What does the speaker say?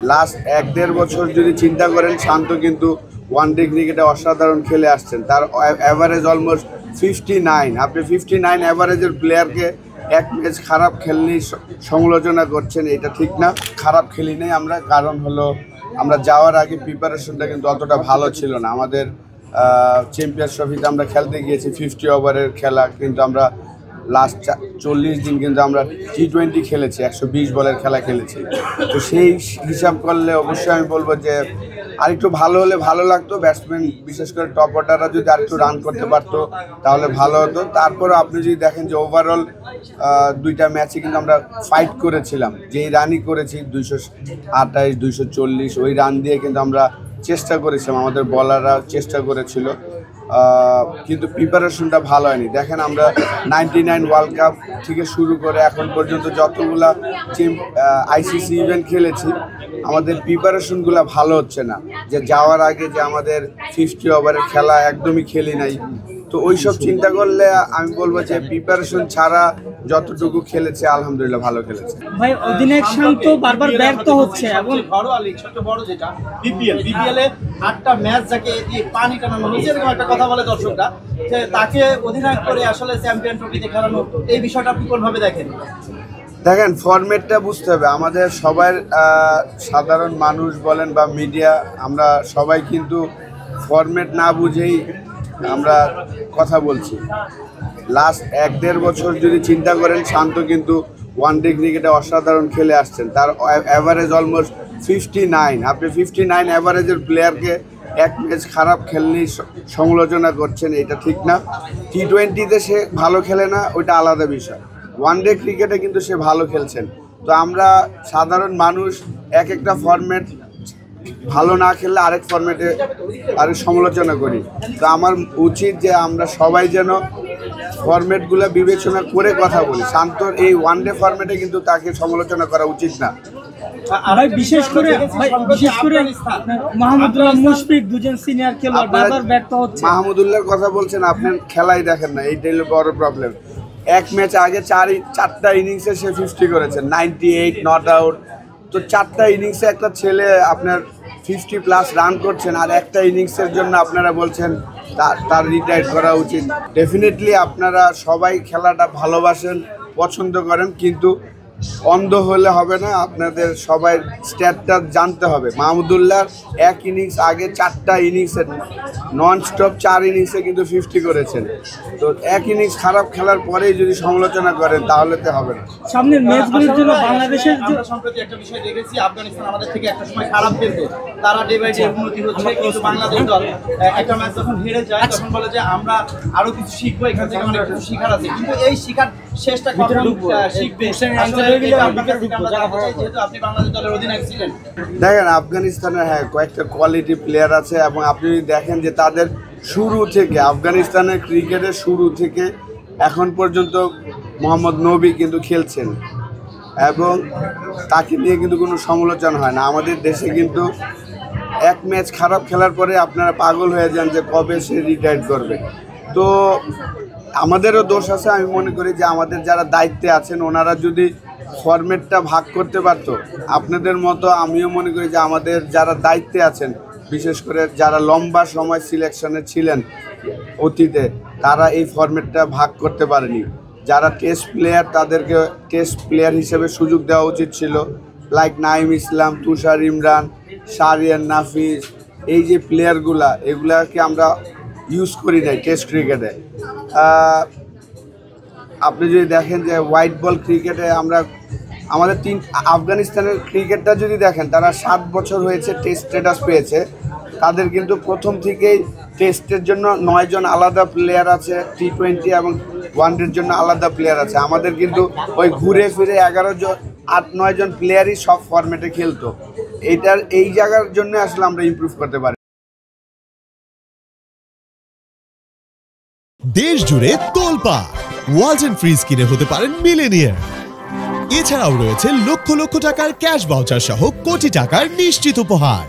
Last ১-১.৫ বছর যদি চিন্তা করেন, শান্ত কিন্তু ওয়ানডে ক্রিকেটে অসাধারণ খেলে আসছেন। তার অ্যাভারেজ অলমোস্ট 59। আপনি 59 অ্যাভারেজের প্লেয়ারকে এক ম্যাচ খারাপ খেললেই সমালোচনা করছেন, এটা ঠিক না। খারাপ খেলি নাই আমরা, কারণ হলো আমরা যাওয়ার আগে প্রিপারেশনটা কিন্তু অতটা ভালো ছিল না। আমাদের চ্যাম্পিয়ন্স ট্রফিতে আমরা খেলতে গিয়েছি 50 ওভারের খেলা, কিন্তু আমরা লাস্ট 40 দিন কিন্তু আমরা T20 খেলেছি, 120 বলের খেলা খেলেছি। তো সেই হিসাব করলে অবশ্যই আমি বলবো যে আরেকটু ভালো হলে ভালো লাগতো। ব্যাটসম্যান বিশেষ করে টপ অর্ডাররা যদি আরেকটু রান করতে পারতো তাহলে ভালো হতো। তারপরে আপনি যদি দেখেন যে ওভারঅল দুইটা ম্যাচে কিন্তু আমরা ফাইট করেছিলাম, যেই রানই করেছি 228, 240, ওই রান দিয়ে কিন্তু আমরা চেষ্টা করেছিলাম, আমাদের বলাররা চেষ্টা করেছিল, কিন্তু প্রিপারেশনটা ভালো হয়নি। দেখেন আমরা 99 ওয়ার্ল্ড কাপ থেকে শুরু করে এখন পর্যন্ত যতগুলা ICC ইভেন্ট খেলেছি, আমাদের প্রিপারেশনগুলো ভালো হচ্ছে না। যে যাওয়ার আগে যে আমাদের 50 ওভারের খেলা একদমই খেলি নাই, তো ওইসব চিন্তা করলে আমি বলবো যে প্রিপারেশন ছাড়া যতটুকু খেলেছে আলহামদুলিল্লাহ ভালো খেলেছে। ভাই অধিনায়ক শান্ত বারবার ব্যর্থ হচ্ছে এবং ঘরোয়া লিগ সবচেয়ে বড় যেটা বিপিএল এ 8টা ম্যাচ যাকে দিয়ে পানি টানানো হয়েছে, এরকম একটা কথা বলে দর্শকরা, যে তাকে অধিনায়ক করে আসলে চ্যাম্পিয়ন ট্রফিতে খেলানো, এই বিষয়টা আপনি কোনভাবে দেখেন? দেখেন, ফরম্যাটটা বুঝতে হবে। আমাদের সবার সাধারণ মানুষ বলেন বা মিডিয়া, আমরা সবাই কিন্তু ফরম্যাট না বুঝেই আমরা কথা বলছি। লাস্ট ১-১.৫ বছর যদি চিন্তা করেন, শান্ত কিন্তু ওয়ানডে ক্রিকেটে অসাধারণ খেলে আসছেন। তার অ্যাভারেজ অলমোস্ট 59। আপনি 59 অ্যাভারেজের প্লেয়ারকে এক ম্যাচ খারাপ খেললেই সমালোচনা করছেন, এটা ঠিক না। T20-তে সে ভালো খেলে না, ওইটা আলাদা বিষয়। ওয়ানডে ক্রিকেটে কিন্তু সে ভালো খেলছেন। তো আমরা সাধারণ মানুষ এক একটা ফরম্যাট ভালো না খেললে আরেক ফরম্যাটে আরেক সমালোচনা করি। তো আমার উচিত যে আমরা সবাই যেন ফরম্যাটগুলো বিবেচনা করে কথা বলি। শান্তর এই ওয়ানডে ফরম্যাটে কিন্তু তাকে সমালোচনা করা উচিত না। বিশেষ করে মাহমুদুল্লাহ, মুশফিক দুজন সিনিয়র খেলোয়াড় বারবার ব্যর্থ হচ্ছে। মাহমুদুল্লাহর কথা বলছেন, আপনি খেলাই দেখেন না, এইটাই হলো বড় প্রবলেম। এক ম্যাচ আগে চারটা ইনিংসে সে 50 করেছেন, 98 নট আউট। তো 4টা ইনিংসে একটা ছেলে আপনার 50+ রান করছেন, আর একটা ইনিংসের জন্য আপনারা বলছেন তার রিটায়ার করা উচিত। ডেফিনেটলি আপনারা সবাই খেলাটা ভালোবাসেন, পছন্দ করেন, কিন্তু অন্ধ হলে হবে না। আপনাদের সবাই স্ট্যাটটা জানতে হবে। মাহমুদুল্লাহর এক ইনিংস আগে 4টা ইনিংসে নন স্টপ 4 ইনিংসে কিন্তু 50 করেছেন। তো এক ইনিংস খারাপ খেলার পরেই যদি সমালোচনা করেন তাহলে তো হবে না। সামনের ম্যাচগুলোর জন্য বাংলাদেশের সম্প্রতি একটা বিষয় দেখেছি, আফগানিস্তান আমাদের থেকে একটা সময় খারাপ খেলতো, তারা ডে বাই ডে উন্নতি হচ্ছে, কিন্তু বাংলাদেশ দল একটা ম্যাচ যখন হেরে যায় তখন বলে যে আমরা আরো কিছু শিখবো, এখান থেকে অনেক কিছু শিখার আছে, কিন্তু এই শিখার শেষটা কখন শিখবে? দেখেন, আফগানিস্তানের কয়েকটা কোয়ালিটি প্লেয়ার আছে, এবং আপনি দেখেন যে তাদের শুরু থেকে, আফগানিস্তানের ক্রিকেটের শুরু থেকে এখন পর্যন্ত মোহাম্মদ নবী কিন্তু খেলছেন, এবং তাকে নিয়ে কিন্তু কোনো সমালোচনা হয় না। আমাদের দেশে কিন্তু এক ম্যাচ খারাপ খেলার পরে আপনারা পাগল হয়ে যান যে কবে সে রিটায়ার করবে। তো আমাদেরও দোষ আছে। আমি মনে করি যে আমাদের যারা দায়িত্বে আছেন ওনারা যদি ফরম্যাটটা ভাগ করতে পারতো, আপনাদের মতো আমিও মনে করি যে আমাদের যারা দায়িত্বে আছেন, বিশেষ করে যারা লম্বা সময় সিলেকশনে ছিলেন অতীতে, তারা এই ফরম্যাটটা ভাগ করতে পারেনি। যারা টেস্ট প্লেয়ার তাদেরকে টেস্ট প্লেয়ার হিসেবে সুযোগ দেওয়া উচিত ছিল, লাইক নাঈম ইসলাম, তুষার ইমরান, শাহরিয়ার নাফিস, এই যে প্লেয়ারগুলা, এগুলাকে আমরা ইউজ করি নাই টেস্ট ক্রিকেটে। আপনি যদি দেখেন যে হোয়াইট বল ক্রিকেটে আমাদের আফগানিস্তানের ক্রিকেটটা যদি দেখেন, তারা 7 বছর হয়েছে টেস্ট স্ট্যাটাস পেয়েছে। তাদের কিন্তু প্রথম থেকেই টেস্টের জন্য 9 জন আলাদা প্লেয়ার আছে, T20 এবং ওয়ানডের জন্য আলাদা প্লেয়ার আছে। আমাদের কিন্তু ওই ঘুরে ফিরে 8-9 জন প্লেয়ারই সব ফরম্যাটে খেলতো। এই জায়গার জন্য আসলে আমরা ইমপ্রুভ করতে পারি। দেশ জুড়ে তোলপাড়, ওয়ালটন ফ্রিজ কিনে হতে পারেন মিলেনিয়ার। এছাড়াও রয়েছে লক্ষ লক্ষ টাকার ক্যাশ ভাউচার সহ কোটি টাকার নিশ্চিত উপহার।